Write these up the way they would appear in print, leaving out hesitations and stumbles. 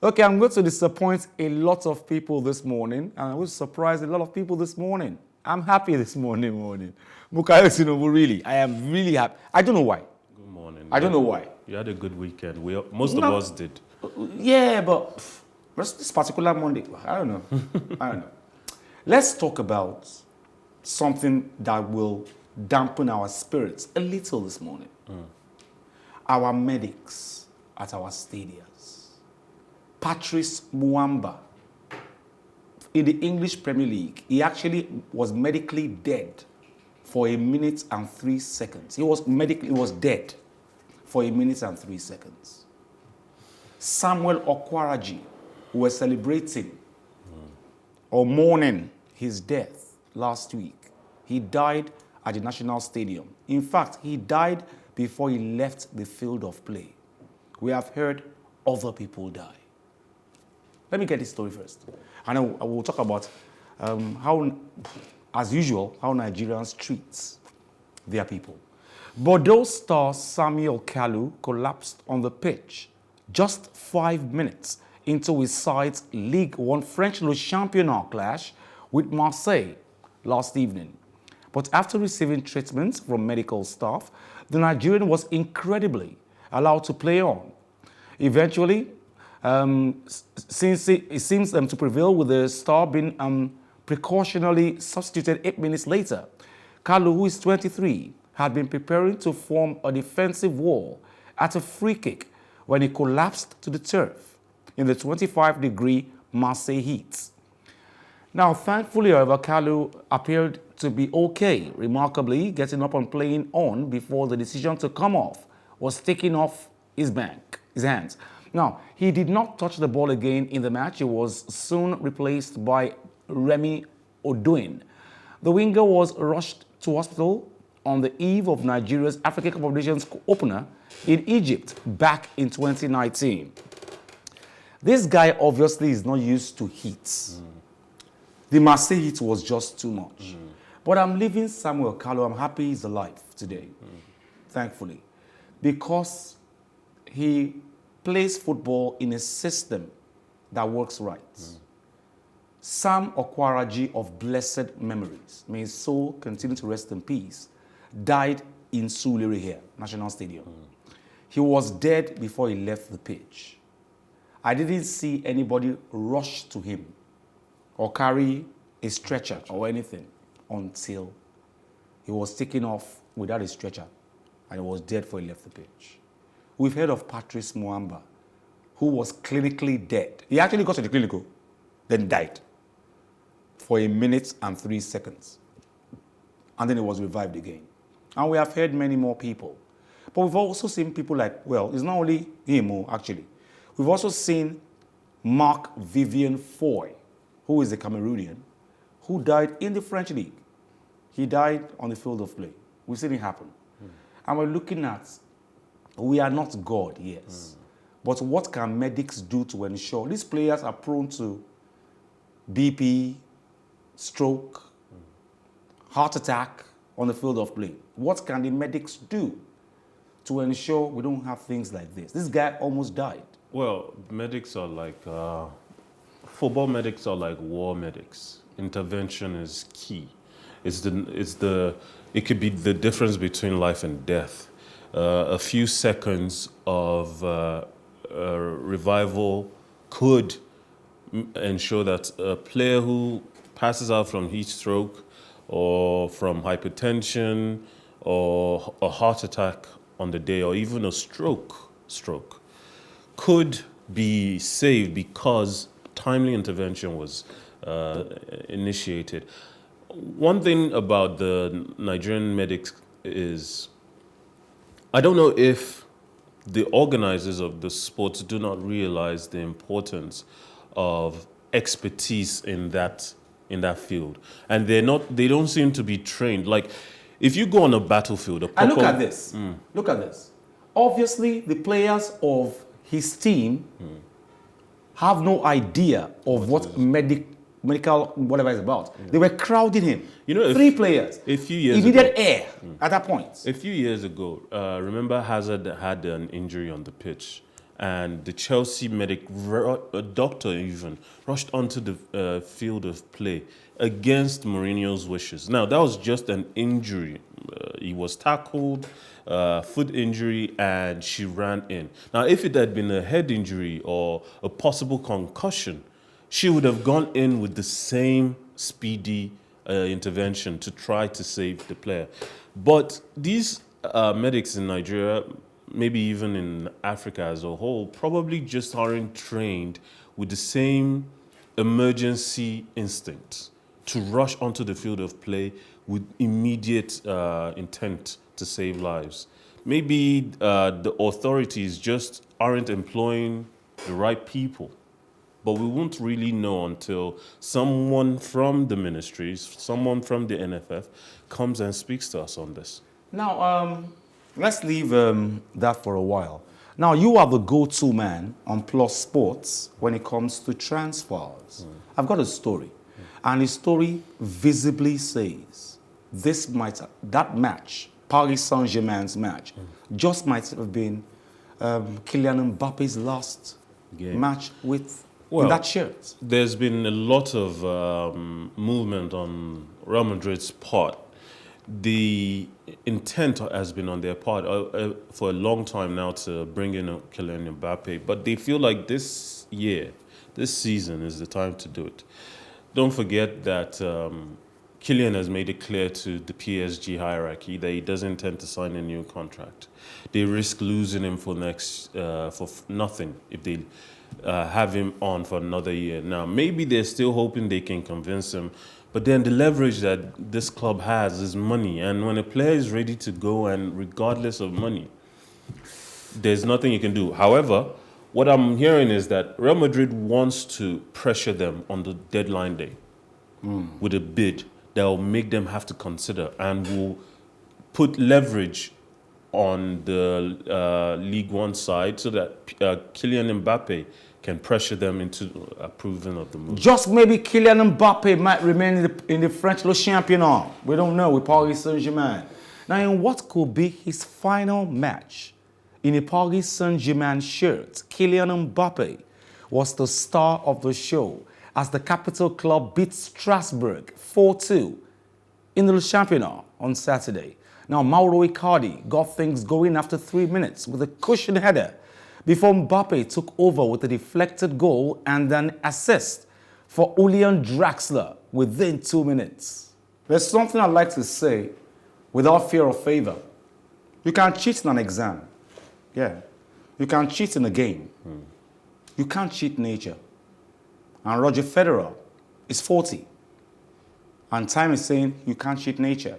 Okay, I'm going to disappoint a lot of people this morning, and I will surprise a lot of people this morning. I'm happy this morning. Bukayo Tinubu, really, I am really happy. I don't know why. Good morning. I don't know why. You had a good weekend. Most of us did. Yeah, but this particular Monday, I don't know. I don't know. Let's talk about something that will dampen our spirits a little this morning. Our medics at our stadiums. Patrice Muamba, in the English Premier League, he actually was medically dead for 1 minute and 3 seconds. He was dead for 1 minute and 3 seconds. Samuel Okwaraji, who was celebrating or mourning his death last week, he died at the National Stadium. In fact, he died before he left the field of play. We have heard other people die. Let me get this story first. And I will talk about how, as usual, how Nigerians treat their people. Bordeaux star Samuel Kalu collapsed on the pitch just 5 minutes into his side's Ligue 1 French Le Championnat clash with Marseille last evening. But after receiving treatment from medical staff, the Nigerian was incredibly allowed to play on. Eventually, since it seems to prevail with the star being precautionally substituted 8 minutes later, Kalu, who is 23, had been preparing to form a defensive wall at a free kick when he collapsed to the turf in the 25-degree Marseille heat. Now, thankfully, however, Kalu appeared to be okay, remarkably getting up and playing on before the decision to come off was taken off his hands. Now, he did not touch the ball again in the match. He was soon replaced by Remy Oduin. The winger was rushed to hospital on the eve of Nigeria's Africa Cup of Nations opener in Egypt back in 2019. This guy obviously is not used to heat. The Marseille heat was just too much. But I'm leaving Samuel Kalu. I'm happy he's alive today, thankfully, because he plays football in a system that works right. Sam Okwaraji, of blessed memories, may his soul continue to rest in peace, died in Surulere here, National Stadium. He was dead before he left the pitch. I didn't see anybody rush to him or carry a stretcher or anything until he was taken off without a stretcher and he was dead before he left the pitch. We've heard of Patrice Muamba, who was clinically dead. He actually got to the clinical, then died for 1 minute and 3 seconds. And then he was revived again. And we have heard many more people. But we've also seen people like, well, it's not only him, actually. We've also seen Marc Vivien Foy, who is a Cameroonian, who died in the French League. He died on the field of play. We've seen it happen. And we're looking at, we are not God, yes. But what can medics do to ensure these players are prone to BP, stroke, heart attack on the field of play? What can the medics do to ensure we don't have things like this? This guy almost died. Well, medics are like, football medics are like war medics. Intervention is key. It could be the difference between life and death. A few seconds of revival could ensure that a player who passes out from heat stroke or from hypertension or a heart attack on the day or even a stroke could be saved because timely intervention was initiated. One thing about the Nigerian medics is, I don't know if the organizers of the sports do not realize the importance of expertise in that field, and they don't seem to be trained. Like, if you go on a battlefield, and look at this. Look at this. Obviously, the players of his team have no idea of what medical whatever is about. They were crowding him. You know, 3 players. A few years he needed air at that point. A few years ago, remember Hazard had an injury on the pitch, and the Chelsea medic, a doctor even, rushed onto the field of play against Mourinho's wishes. Now, that was just an injury. He was tackled, foot injury, and she ran in. Now, if it had been a head injury or a possible concussion, she would have gone in with the same speedy intervention to try to save the player. But these medics in Nigeria, maybe even in Africa as a whole, probably just aren't trained with the same emergency instinct to rush onto the field of play with immediate intent to save lives. Maybe the authorities just aren't employing the right people. But we won't really know until someone from the ministries, someone from the NFF comes and speaks to us on this. Now, let's leave that for a while. Now, you are the go-to man on Plus Sports when it comes to transfers. I've got a story. And the story visibly says that match, Paris Saint-Germain's match, just might have been Kylian Mbappe's last match with in that shirt. There's been a lot of movement on Real Madrid's part. The intent has been on their part for a long time now to bring in Kylian Mbappe, but they feel like this season is the time to do it. Don't forget that Kylian has made it clear to the PSG hierarchy that he doesn't intend to sign a new contract. They risk losing him for nothing if they have him on for another year. Now, maybe they're still hoping they can convince him, but then the leverage that this club has is money. And when a player is ready to go, and regardless of money, there's nothing you can do. However, what I'm hearing is that Real Madrid wants to pressure them on the deadline day with a bid that will make them have to consider and will put leverage on the Ligue 1 side so that Kylian Mbappe can pressure them into approving of the move. Just maybe Kylian Mbappe might remain in the French Le Championnat. We don't know with Paris Saint-Germain. Now, in what could be his final match in a Paris Saint-Germain shirt, Kylian Mbappe was the star of the show as the capital club beat Strasbourg 4-2 in the Le Championnat on Saturday. Now, Mauro Icardi got things going after 3 minutes with a cushion header before Mbappe took over with a deflected goal and an assist for Julian Draxler within 2 minutes. There's something I'd like to say without fear of favor. You can cheat in an exam. Yeah. You can cheat in a game. You can't cheat nature. And Roger Federer is 40. And time is saying you can't cheat nature.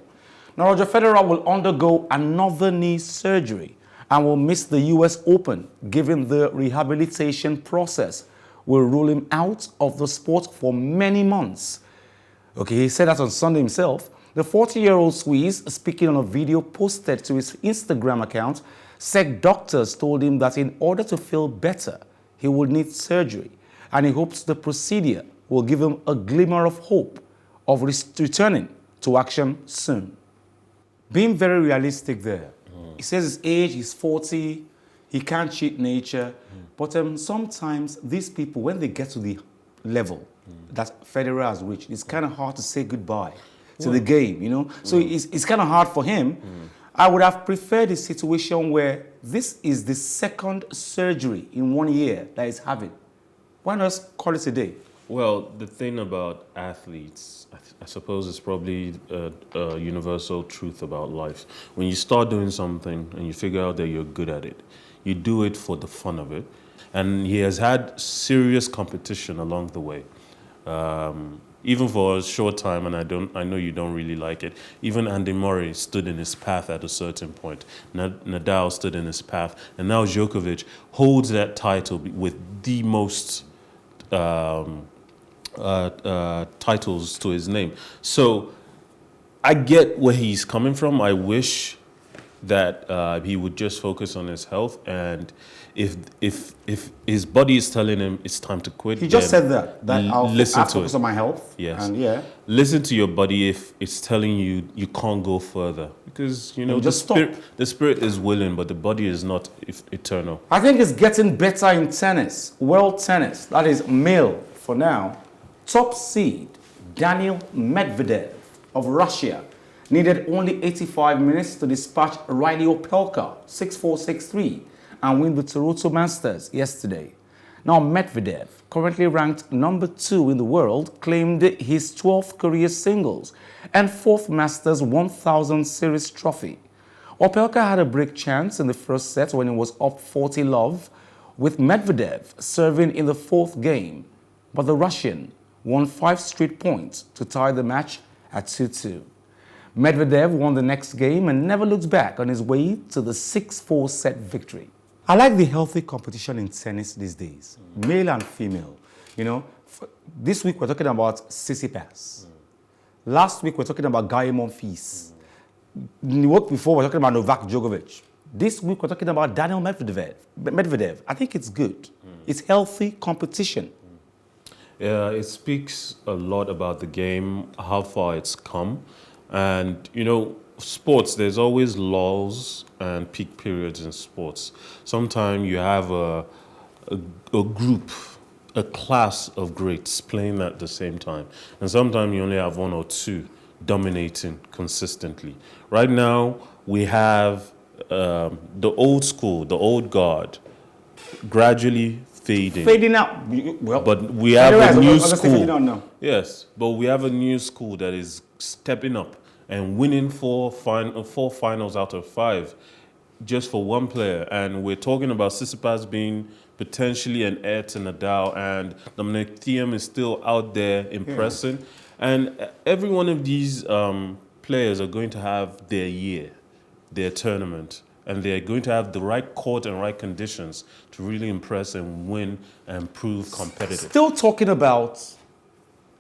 Now, Roger Federer will undergo another knee surgery and will miss the US Open, given the rehabilitation process will rule him out of the sport for many months. Okay, he said that on Sunday himself. The 40-year-old Swiss, speaking on a video posted to his Instagram account, said doctors told him that in order to feel better, he would need surgery, and he hopes the procedure will give him a glimmer of hope of returning to action soon. Being very realistic there. He says his age, he's 40, he can't cheat nature. But sometimes these people, when they get to the level that Federer has reached, it's kind of hard to say goodbye to the game, you know? So it's kind of hard for him. I would have preferred a situation where this is the second surgery in 1 year that he's having. Why not call it a day? Well, the thing about athletes, I suppose it's probably a universal truth about life. When you start doing something and you figure out that you're good at it, you do it for the fun of it. And he has had serious competition along the way. Even for a short time, and I know you don't really like it, even Andy Murray stood in his path at a certain point. Nadal stood in his path. And now Djokovic holds that title with the most titles to his name. So I get where he's coming from. I wish that he would just focus on his health, and if his body is telling him it's time to quit, He just said that I'll listen to focus it. on my health. Yes. And yeah. Listen to your body if it's telling you you can't go further, because you know just the spirit is willing, but the body is not eternal. I think it's getting better in tennis, world tennis. That is male for now. Top seed Daniel Medvedev of Russia needed only 85 minutes to dispatch Riley Opelka 6-4, 6-3 and win the Toronto Masters yesterday. Now Medvedev, currently ranked number 2 in the world, claimed his 12th career singles and 4th Masters 1000 series trophy. Opelka had a break chance in the first set when he was up 40-love, with Medvedev serving in the 4th game, but the Russian won 5 straight points to tie the match at 2-2. Medvedev won the next game and never looked back on his way to the 6-4 set victory. I like the healthy competition in tennis these days, male and female. You know, this week we're talking about Tsitsipas. Last week we're talking about Guy Monfils. The week before we're talking about Novak Djokovic. This week we're talking about Daniel Medvedev. I think it's good. It's healthy competition. Yeah, it speaks a lot about the game, how far it's come. And, you know, sports, there's always lulls and peak periods in sports. Sometimes you have a group, a class of greats playing at the same time. And sometimes you only have 1 or 2 dominating consistently. Right now, we have the old school, the old guard, gradually fading out. Well, but we have a new school. Yes, but we have a new school that is stepping up and winning 4 finals out of 5 just for one player. And we're talking about Tsitsipas being potentially an heir to Nadal, and Dominic Thiem is still out there impressing. Yeah. And every one of these players are going to have their year, their tournament, and they're going to have the right court and right conditions to really impress and win and prove competitive. Still talking about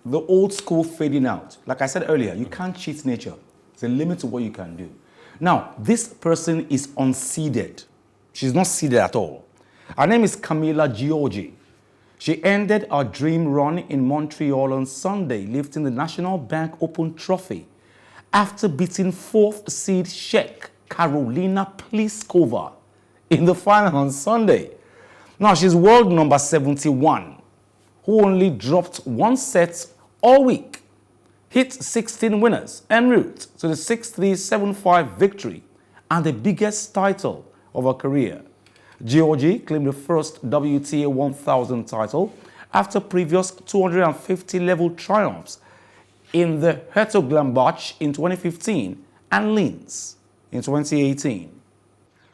the old school fading out. Like I said earlier, you can't cheat nature. There's a limit to what you can do. Now, this person is unseeded. She's not seeded at all. Her name is Giorgi. She ended her dream run in Montreal on Sunday, lifting the National Bank Open Trophy after beating 4th seed Czech Karolina Pliskova in the final on Sunday. Now, she's world number 71, who only dropped 1 set all week, hit 16 winners en route to the 6-3, 7-5 victory and the biggest title of her career. Giorgi claimed the first WTA 1000 title after previous 250-level triumphs in the Herzogenaurach in 2015 and Linz in 2018.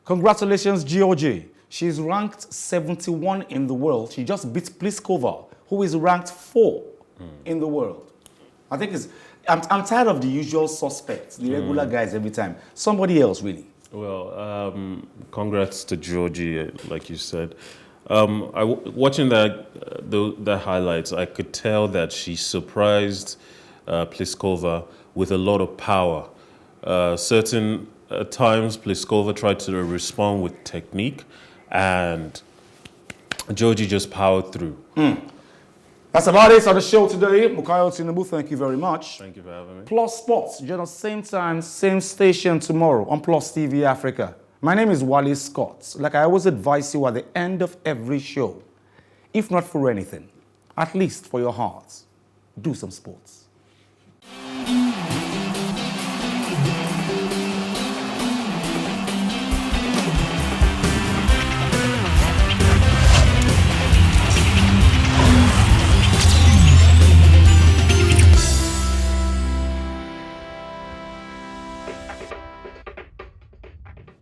Congratulations, Giorgi. She's ranked 71 in the world. She just beat Pliskova, who is ranked 4 in the world. I think I'm tired of the usual suspects, the regular guys every time. Somebody else, really. Well, congrats to Giorgi, like you said. Watching the highlights, I could tell that she surprised Pliskova with a lot of power. Certain times, Pliskova tried to respond with technique, and Giorgi just powered through. That's about it on the show today. Mukayo Tinubu, thank you very much. Thank you for having me. Plus Sports, join us same time, same station tomorrow on Plus TV Africa. My name is Wale Scott. Like I always advise you at the end of every show, if not for anything, at least for your heart, do some sports.